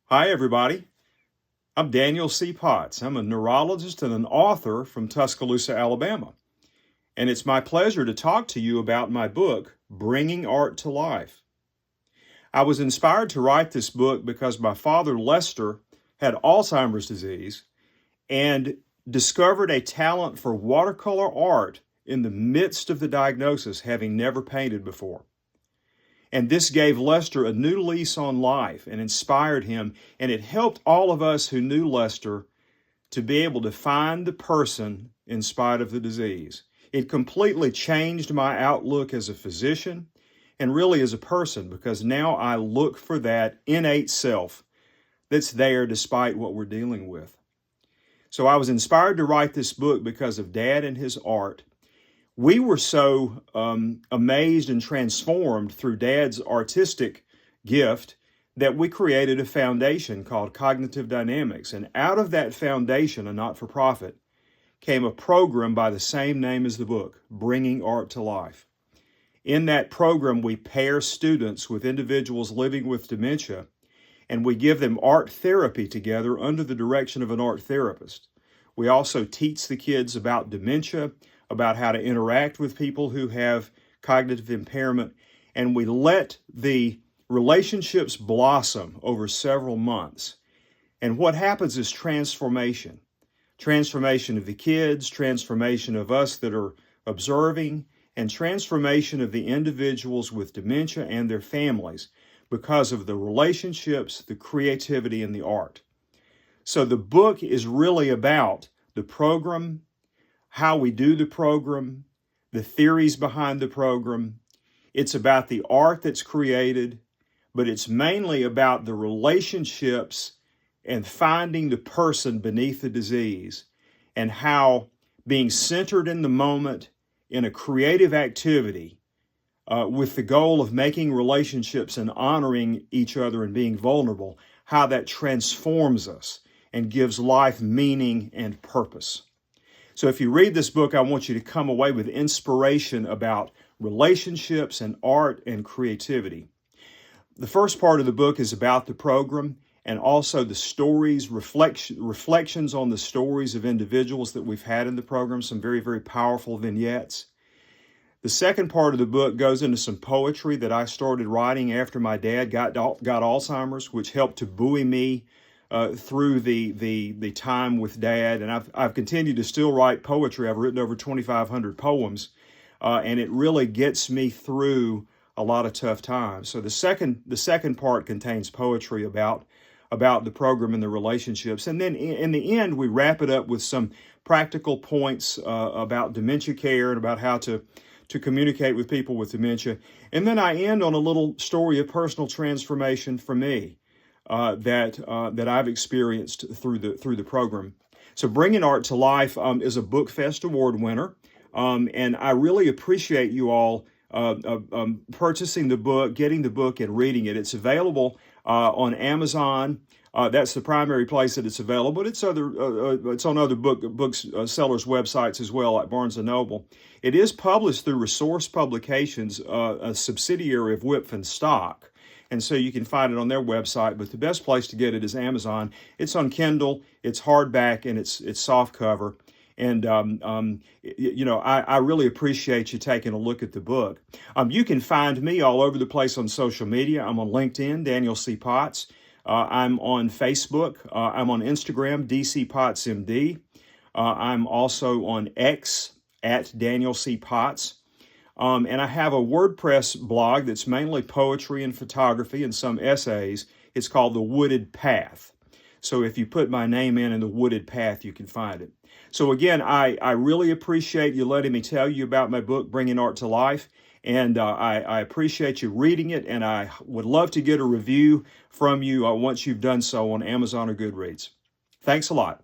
Hi, everybody. I'm Daniel C. Potts. I'm a neurologist and an author from Tuscaloosa, Alabama. And it's my pleasure to talk to you about my book, Bringing Art to Life. I was inspired to write this book because my father, Lester, had Alzheimer's disease and discovered a talent for watercolor art in the midst of the diagnosis, having never painted before. And this gave Lester a new lease on life and inspired him, and it helped all of us who knew Lester to be able to find the person in spite of the disease. It completely changed my outlook as a physician and really as a person, because now I look for that innate self that's there despite what we're dealing with. So I was inspired to write this book because of Dad and his art. We were so amazed and transformed through Dad's artistic gift that we created a foundation called Cognitive Dynamics. And out of that foundation, a not-for-profit, came a program by the same name as the book, Bringing Art to Life. In that program, we pair students with individuals living with dementia, and we give them art therapy together under the direction of an art therapist. We also teach the kids about dementia, about how to interact with people who have cognitive impairment, and we let the relationships blossom over several months. And what happens is transformation. Transformation of the kids, transformation of us that are observing, and transformation of the individuals with dementia and their families because of the relationships, the creativity, and the art. So the book is really about the program, how we do the program, the theories behind the program. It's about the art that's created, but it's mainly about the relationships and finding the person beneath the disease, and how being centered in the moment in a creative activity with the goal of making relationships and honoring each other and being vulnerable, how that transforms us and gives life meaning and purpose. So if you read this book, I want you to come away with inspiration about relationships and art and creativity. The first part of the book is about the program and also the stories, reflections on the stories of individuals that we've had in the program, some very, very powerful vignettes. The second part of the book goes into some poetry that I started writing after my dad got Alzheimer's, which helped to buoy me through the time with Dad. And I've continued to still write poetry. I've written over 2,500 poems, and it really gets me through a lot of tough times. So the second part contains poetry about the program and the relationships. And then in the end, we wrap it up with some practical points about dementia care and about how to communicate with people with dementia. And then I end on a little story of personal transformation for me that I've experienced through the program. So Bringing Art to Life is a BookFest Award winner, and I really appreciate you all purchasing the book, getting the book, and reading it. It's available on Amazon. That's the primary place that it's available, but it's on other booksellers' websites as well, like Barnes & Noble. It is published through Resource Publications, a subsidiary of Wipf & Stock. And so you can find it on their website, but the best place to get it is Amazon. It's on Kindle, it's hardback, and it's soft cover. And, I really appreciate you taking a look at the book. You can find me all over the place on social media. I'm on LinkedIn, Daniel C. Potts. I'm on Facebook. I'm on Instagram, DC Potts MD. I'm also on X at Daniel C. Potts. And I have a WordPress blog that's mainly poetry and photography and some essays. It's called The Wooded Path. So if you put my name in The Wooded Path, you can find it. So again, I really appreciate you letting me tell you about my book, Bringing Art to Life. And I appreciate you reading it. And I would love to get a review from you once you've done so on Amazon or Goodreads. Thanks a lot.